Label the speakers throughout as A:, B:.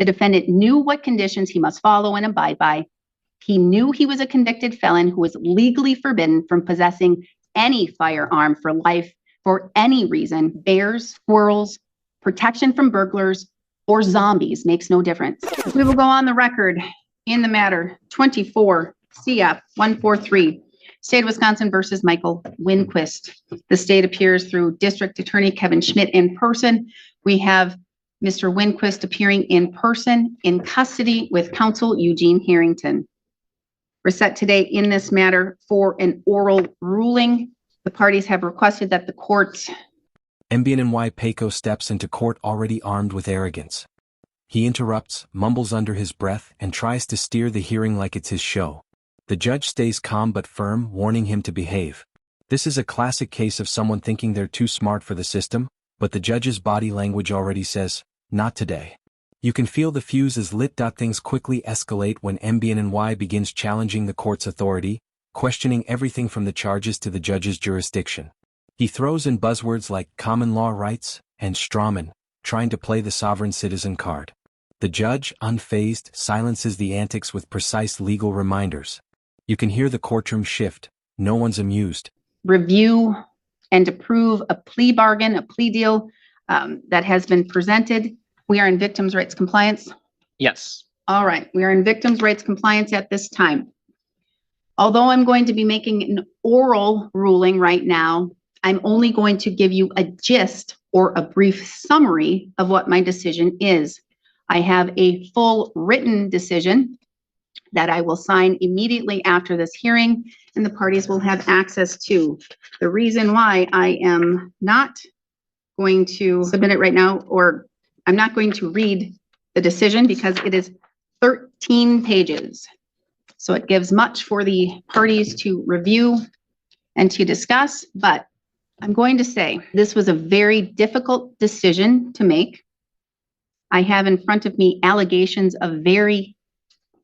A: The defendant knew what conditions he must follow and abide by. He knew he was a convicted felon who was legally forbidden from possessing any firearm for life for any reason. Bears, squirrels, protection from burglars, or zombies makes no difference. We will go on the record in the matter 24 CF 143, State of Wisconsin versus Michael Winquist. The state appears through District Attorney Kevin Schmidt in person. We have Mr. Winquist appearing in person in custody with counsel Eugene Harrington. We're set today in this matter for an oral ruling. The parties have requested that the court.
B: MBNY Paco steps into court already armed with arrogance. He interrupts, mumbles under his breath, and tries to steer the hearing like it's his show. The judge stays calm but firm, warning him to behave. This is a classic case of someone thinking they're too smart for the system, but the judge's body language already says, "Not today." You can feel the fuse is lit. Things quickly escalate when MBNY begins challenging the court's authority, questioning everything from the charges to the judge's jurisdiction. He throws in buzzwords like common law rights and strawman, trying to play the sovereign citizen card. The judge, unfazed, silences the antics with precise legal reminders. You can hear the courtroom shift. No one's amused.
A: Review and approve a plea bargain, a plea deal that has been presented. We are in victims' rights compliance.
C: Yes.
A: All right, we are in victims' rights compliance at this time. Although I'm going to be making an oral ruling right now, I'm only going to give you a gist or a brief summary of what my decision is. I have a full written decision that I will sign immediately after this hearing, and the parties will have access to. The reason why I am not going to submit it right now, or I'm not going to read the decision because it is 13 pages. So it gives much for the parties to review and to discuss, but I'm going to say this was a very difficult decision to make. I have in front of me allegations of very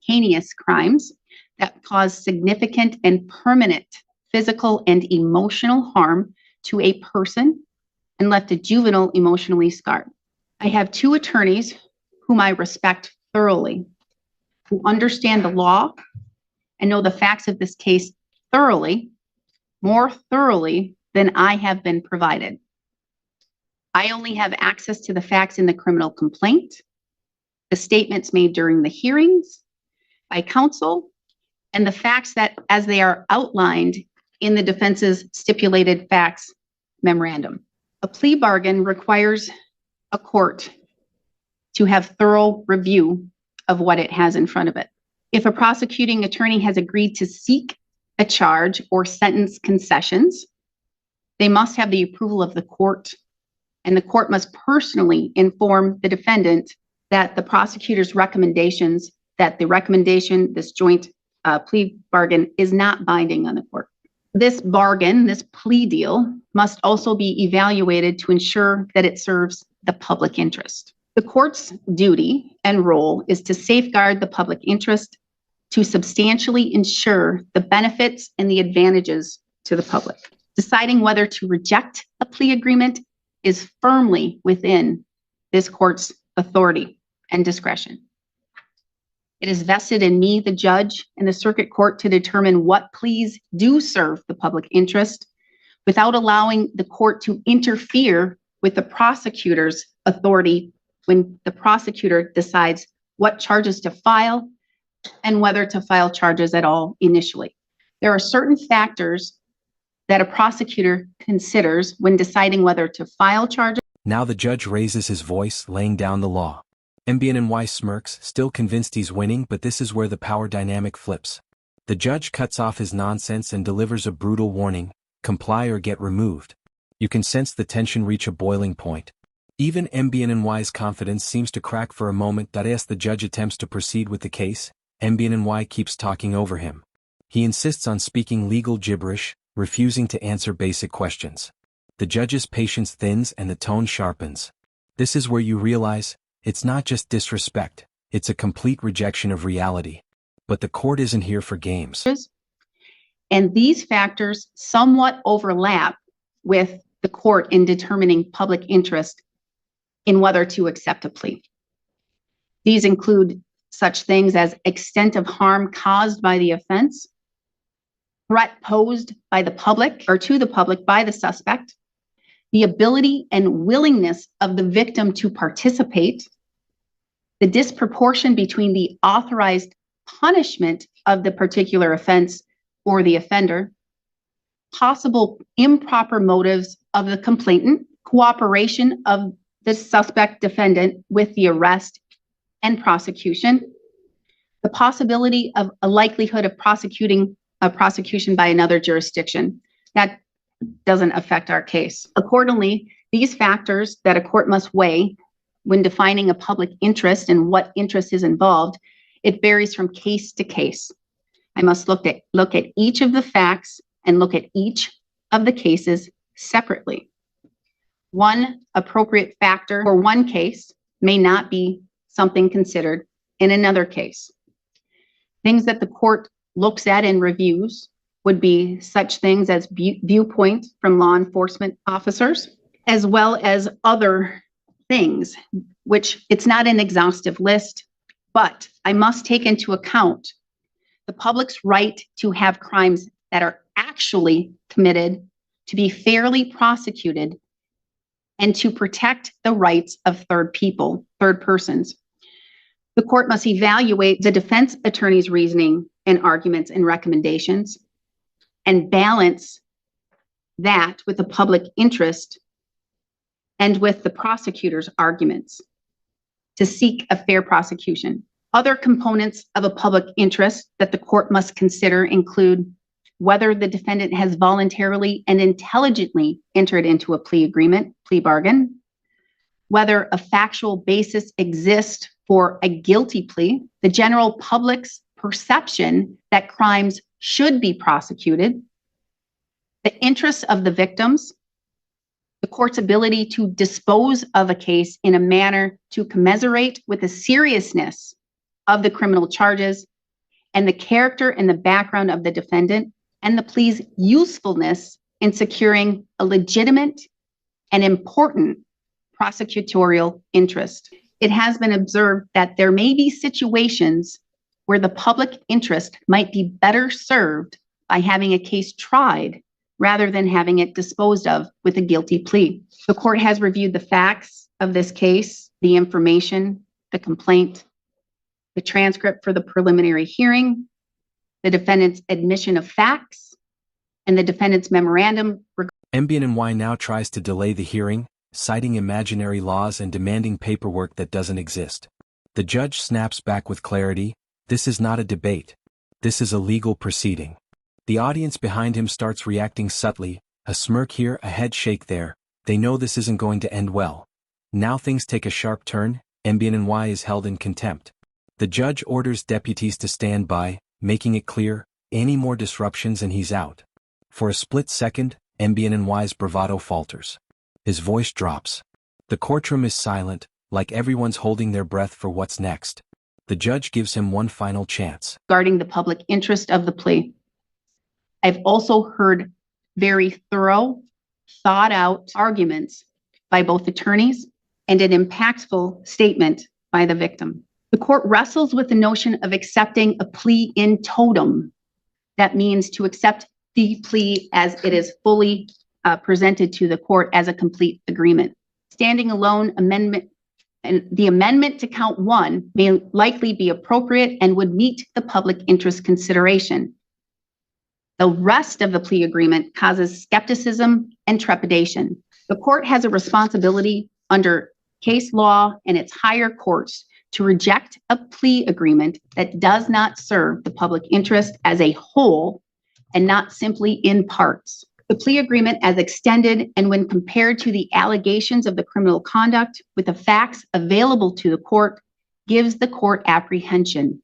A: heinous crimes that cause significant and permanent physical and emotional harm to a person and left a juvenile emotionally scarred. I have two attorneys whom I respect thoroughly, who understand the law and know the facts of this case thoroughly, more thoroughly than I have been provided. I only have access to the facts in the criminal complaint, the statements made during the hearings by counsel, and the facts that as they are outlined in the defense's stipulated facts memorandum. A plea bargain requires a court to have thorough review of what it has in front of it. If a prosecuting attorney has agreed to seek a charge or sentence concessions, they must have the approval of the court, and the court must personally inform the defendant that the prosecutor's recommendations, that the recommendation, this joint plea bargain, is not binding on the court. This bargain, this plea deal, must also be evaluated to ensure that it serves the public interest. The court's duty and role is to safeguard the public interest, to substantially ensure the benefits and the advantages to the public. Deciding whether to reject a plea agreement is firmly within this court's authority and discretion. It is vested in me, the judge, and the circuit court to determine what pleas do serve the public interest without allowing the court to interfere with the prosecutor's authority when the prosecutor decides what charges to file and whether to file charges at all initially. There are certain factors that a prosecutor considers when deciding whether to file charges.
B: Now the judge raises his voice, laying down the law. MBNY smirks, still convinced he's winning, but this is where the power dynamic flips. The judge cuts off his nonsense and delivers a brutal warning: comply or get removed. You can sense the tension reach a boiling point. Even MBNY's confidence seems to crack for a moment. As the judge attempts to proceed with the case, MBNY keeps talking over him. He insists on speaking legal gibberish, refusing to answer basic questions. The judge's patience thins and the tone sharpens. This is where you realize, it's not just disrespect, it's a complete rejection of reality. But the court isn't here for games.
A: And these factors somewhat overlap with the court in determining public interest in whether to accept a plea. These include such things as extent of harm caused by the offense, threat posed by the public or to the public by the suspect, the ability and willingness of the victim to participate, the disproportion between the authorized punishment of the particular offense or the offender, possible improper motives of the complainant, cooperation of the suspect defendant with the arrest and prosecution, the possibility of a likelihood of prosecution by another jurisdiction. That doesn't affect our case. Accordingly, these factors that a court must weigh when defining a public interest and what interest is involved, it varies from case to case. I must look at each of the facts and look at each of the cases separately. One appropriate factor for one case may not be something considered in another case. Things that the court looks at and reviews would be such things as viewpoint from law enforcement officers, as well as other things, which it's not an exhaustive list, but I must take into account the public's right to have crimes that are actually committed to be fairly prosecuted and to protect the rights of third persons. The court must evaluate the defense attorney's reasoning and arguments and recommendations and balance that with the public interest and with the prosecutor's arguments to seek a fair prosecution. Other components of a public interest that the court must consider include whether the defendant has voluntarily and intelligently entered into a plea agreement, plea bargain, whether a factual basis exists for a guilty plea, the general public's perception that crimes should be prosecuted, the interests of the victims, the court's ability to dispose of a case in a manner to commiserate with the seriousness of the criminal charges, and the character and the background of the defendant, and the plea's usefulness in securing a legitimate and important prosecutorial interest. It has been observed that there may be situations where the public interest might be better served by having a case tried rather than having it disposed of with a guilty plea. The court has reviewed the facts of this case, the information, the complaint, the transcript for the preliminary hearing, the defendant's admission of facts, and the defendant's memorandum.
B: MBNY now tries to delay the hearing, citing imaginary laws and demanding paperwork that doesn't exist. The judge snaps back with clarity, "This is not a debate. This is a legal proceeding." The audience behind him starts reacting subtly, a smirk here, a head shake there. They know this isn't going to end well. Now things take a sharp turn. MBNY is held in contempt. The judge orders deputies to stand by, making it clear, any more disruptions and he's out. For a split second, MBNY's bravado falters. His voice drops. The courtroom is silent, like everyone's holding their breath for what's next. The judge gives him one final chance.
A: Regarding the public interest of the plea, I've also heard very thorough, thought-out arguments by both attorneys and an impactful statement by the victim. The court wrestles with the notion of accepting a plea in totem. That means to accept the plea as it is fully presented to the court as a complete agreement. Standing alone, the amendment to count one may likely be appropriate and would meet the public interest consideration. The rest of the plea agreement causes skepticism and trepidation. The court has a responsibility under case law and its higher courts to reject a plea agreement that does not serve the public interest as a whole and not simply in parts. The plea agreement as extended and when compared to the allegations of the criminal conduct with the facts available to the court gives the court apprehension.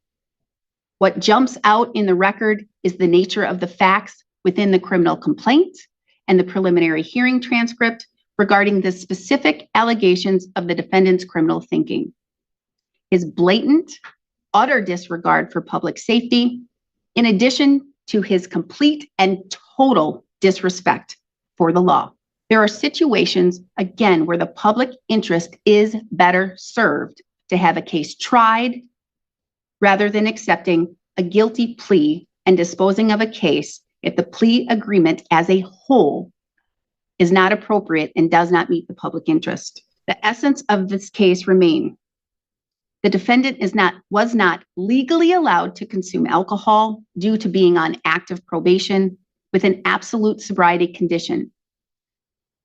A: What jumps out in the record is the nature of the facts within the criminal complaint and the preliminary hearing transcript regarding the specific allegations of the defendant's criminal thinking. His blatant, utter disregard for public safety, in addition to his complete and total disrespect for the law. There are situations, again, where the public interest is better served to have a case tried rather than accepting a guilty plea and disposing of a case if the plea agreement as a whole is not appropriate and does not meet the public interest. The essence of this case remain. The defendant was not legally allowed to consume alcohol due to being on active probation with an absolute sobriety condition.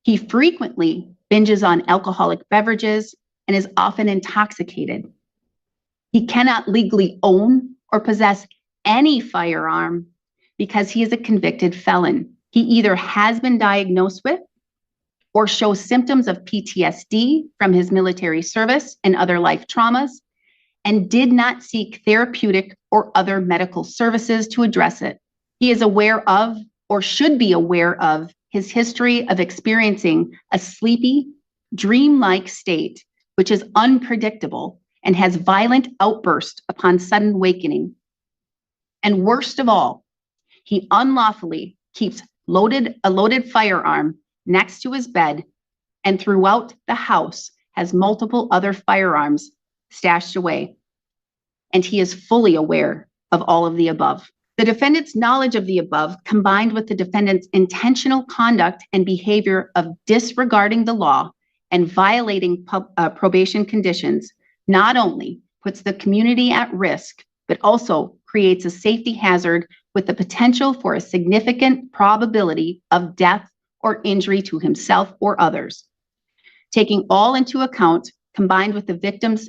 A: He frequently binges on alcoholic beverages and is often intoxicated. He cannot legally own or possess any firearm because he is a convicted felon. He either has been diagnosed with or shows symptoms of PTSD from his military service and other life traumas, and did not seek therapeutic or other medical services to address it. He is aware of, or should be aware of, his history of experiencing a sleepy, dream-like state, which is unpredictable and has violent outbursts upon sudden awakening. And worst of all, he unlawfully keeps a loaded firearm next to his bed, and throughout the house has multiple other firearms stashed away. And he is fully aware of all of the above. The defendant's knowledge of the above, combined with the defendant's intentional conduct and behavior of disregarding the law and violating probation conditions, not only puts the community at risk, but also creates a safety hazard with the potential for a significant probability of death or injury to himself or others. Taking all into account, combined with the victim's...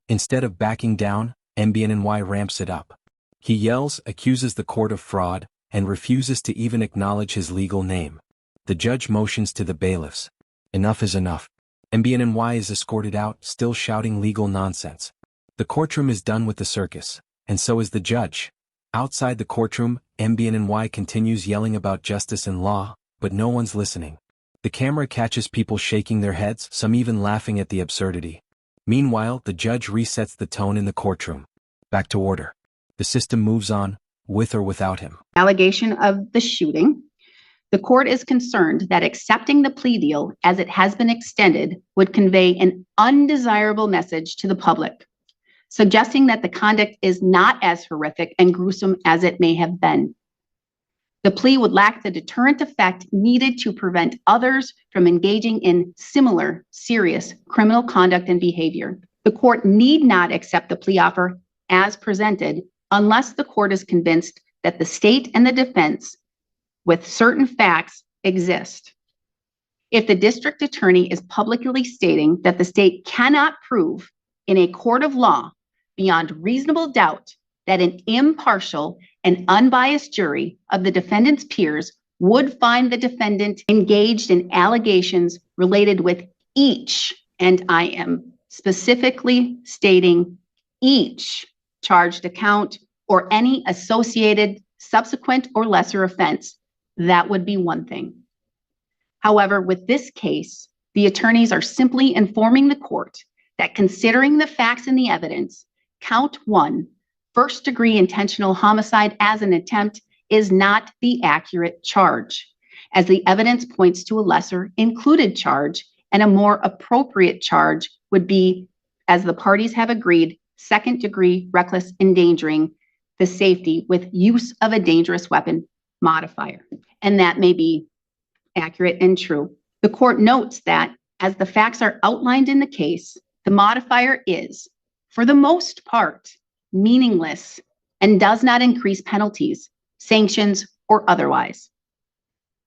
B: Instead of backing down, MBNY ramps it up. He yells, accuses the court of fraud, and refuses to even acknowledge his legal name. The judge motions to the bailiffs. Enough is enough. MBNY is escorted out, still shouting legal nonsense. The courtroom is done with the circus, and so is the judge. Outside the courtroom, MBNY continues yelling about justice and law, but no one's listening. The camera catches people shaking their heads, some even laughing at the absurdity. Meanwhile, the judge resets the tone in the courtroom. Back to order. The system moves on, with or without him.
A: Allegation of the shooting. The court is concerned that accepting the plea deal as it has been extended would convey an undesirable message to the public, suggesting that the conduct is not as horrific and gruesome as it may have been. The plea would lack the deterrent effect needed to prevent others from engaging in similar serious criminal conduct and behavior. The court need not accept the plea offer as presented unless the court is convinced that the state and the defense with certain facts exist. If the district attorney is publicly stating that the state cannot prove in a court of law beyond reasonable doubt that an impartial and unbiased jury of the defendant's peers would find the defendant engaged in allegations related with each, and I am specifically stating each charged account or any associated subsequent or lesser offense, that would be one thing. However, with this case, the attorneys are simply informing the court that considering the facts and the evidence, count 1, first-degree intentional homicide as an attempt, is not the accurate charge, as the evidence points to a lesser included charge, and a more appropriate charge would be, as the parties have agreed, second-degree reckless endangering the safety with use of a dangerous weapon modifier. And that may be accurate and true. The court notes that as the facts are outlined in the case, the modifier is, for the most part, meaningless and does not increase penalties, sanctions, or otherwise.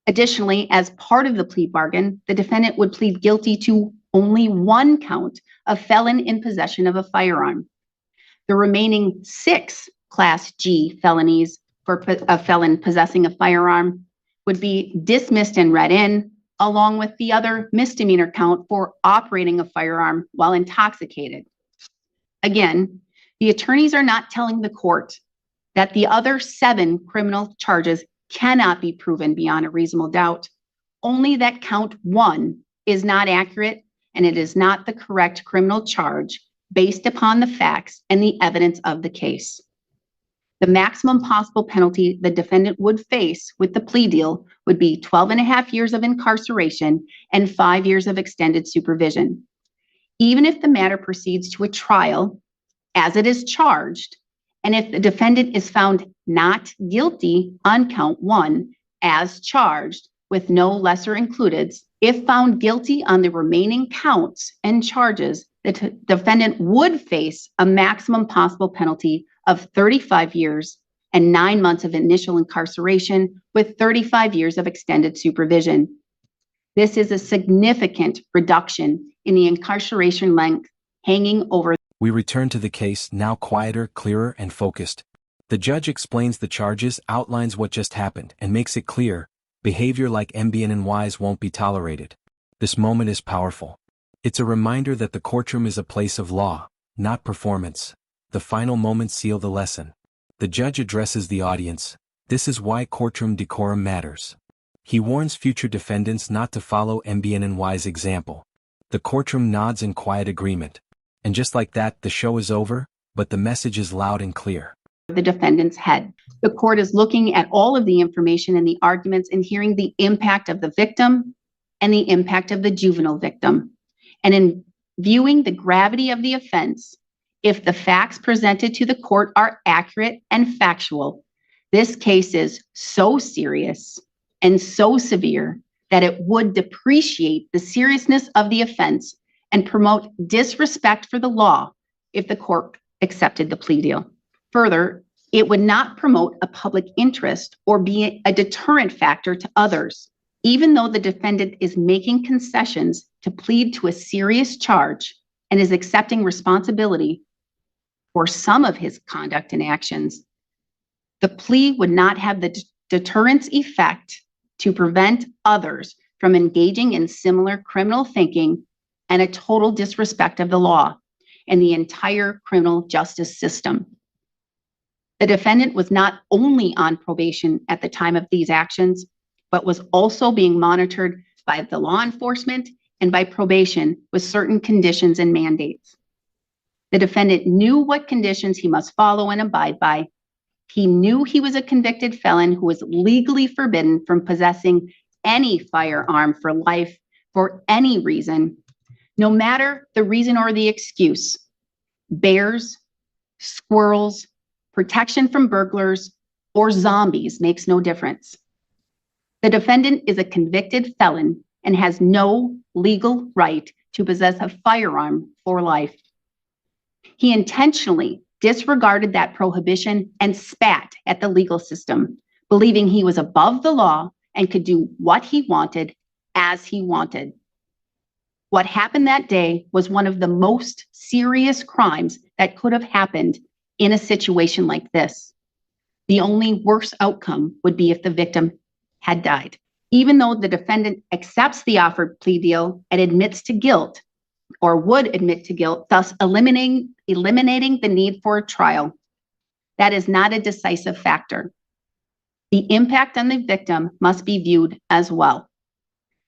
A: Additionally, as part of the plea bargain, the defendant would plead guilty to only 1 count of felon in possession of a firearm. The remaining 6 Class G felonies for a felon possessing a firearm would be dismissed and read in, along with the other misdemeanor count for operating a firearm while intoxicated. Again, the attorneys are not telling the court that the other 7 criminal charges cannot be proven beyond a reasonable doubt, only that count 1 is not accurate and it is not the correct criminal charge based upon the facts and the evidence of the case. The maximum possible penalty the defendant would face with the plea deal would be 12.5 years of incarceration and 5 years of extended supervision. Even if the matter proceeds to a trial as it is charged, and if the defendant is found not guilty on count 1 as charged with no lesser includeds, if found guilty on the remaining counts and charges, the defendant would face a maximum possible penalty of 35 years and 9 months of initial incarceration with 35 years of extended supervision. This is a significant reduction in the incarceration length hanging over.
B: We return to the case, now quieter, clearer, and focused. The judge explains the charges, outlines what just happened, and makes it clear, behavior like MBNNYs won't be tolerated. This moment is powerful. It's a reminder that the courtroom is a place of law, not performance. The final moments seal the lesson. The judge addresses the audience. This is why courtroom decorum matters. He warns future defendants not to follow MBNNY's example. The courtroom nods in quiet agreement. And just like that, the show is over, but the message is loud and clear.
A: The defendant's head. The court is looking at all of the information and the arguments and hearing the impact of the victim and the impact of the juvenile victim. And in viewing the gravity of the offense, if the facts presented to the court are accurate and factual, this case is so serious and so severe that it would depreciate the seriousness of the offense and promote disrespect for the law if the court accepted the plea deal. Further, it would not promote a public interest or be a deterrent factor to others. Even though the defendant is making concessions to plead to a serious charge and is accepting responsibility for some of his conduct and actions, the plea would not have the deterrence effect to prevent others from engaging in similar criminal thinking and a total disrespect of the law and the entire criminal justice system. The defendant was not only on probation at the time of these actions, but was also being monitored by the law enforcement and by probation with certain conditions and mandates. The defendant knew what conditions he must follow and abide by. He knew he was a convicted felon who was legally forbidden from possessing any firearm for life for any reason, no matter the reason or the excuse. Bears, squirrels, protection from burglars, or zombies makes no difference. The defendant is a convicted felon and has no legal right to possess a firearm for life. He intentionally disregarded that prohibition and spat at the legal system, believing he was above the law and could do what he wanted as he wanted. What happened that day was one of the most serious crimes that could have happened in a situation like this. The only worse outcome would be if the victim had died. Even though the defendant accepts the offered plea deal and admits to guilt, or would admit to guilt, thus eliminating the need for a trial, that is not a decisive factor. The impact on the victim must be viewed as well.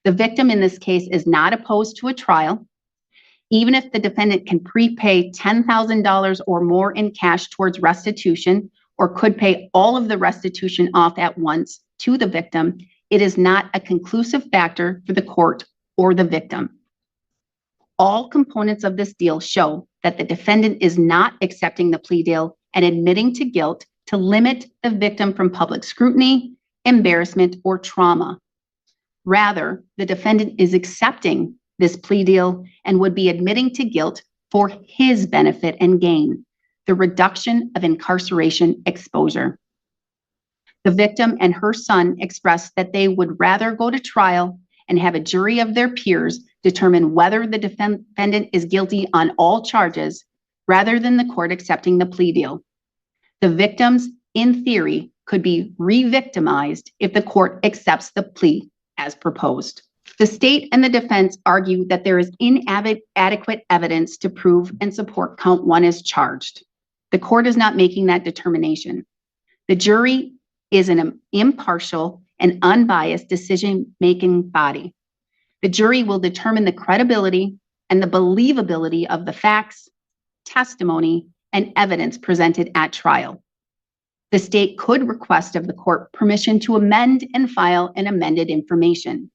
A: The victim in this case is not opposed to a trial. Even if the defendant can prepay $10,000 or more in cash towards restitution, or could pay all of the restitution off at once to the victim, it is not a conclusive factor for the court or the victim. All components of this deal show that the defendant is not accepting the plea deal and admitting to guilt to limit the victim from public scrutiny, embarrassment, or trauma. Rather, the defendant is accepting this plea deal and would be admitting to guilt for his benefit and gain, the reduction of incarceration exposure. The victim and her son expressed that they would rather go to trial and have a jury of their peers determine whether the defendant is guilty on all charges rather than the court accepting the plea deal. The victims, in theory, could be re-victimized if the court accepts the plea as proposed. The state and the defense argue that there is inadequate evidence to prove and support count 1 as charged. The court is not making that determination. The jury is an impartial and unbiased decision-making body. The jury will determine the credibility and the believability of the facts, testimony, and evidence presented at trial. The state could request of the court permission to amend and file an amended information.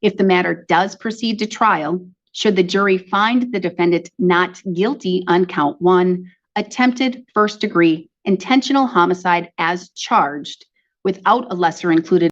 A: If the matter does proceed to trial, Should the jury find the defendant not guilty on count 1, attempted first-degree intentional homicide as charged without a lesser included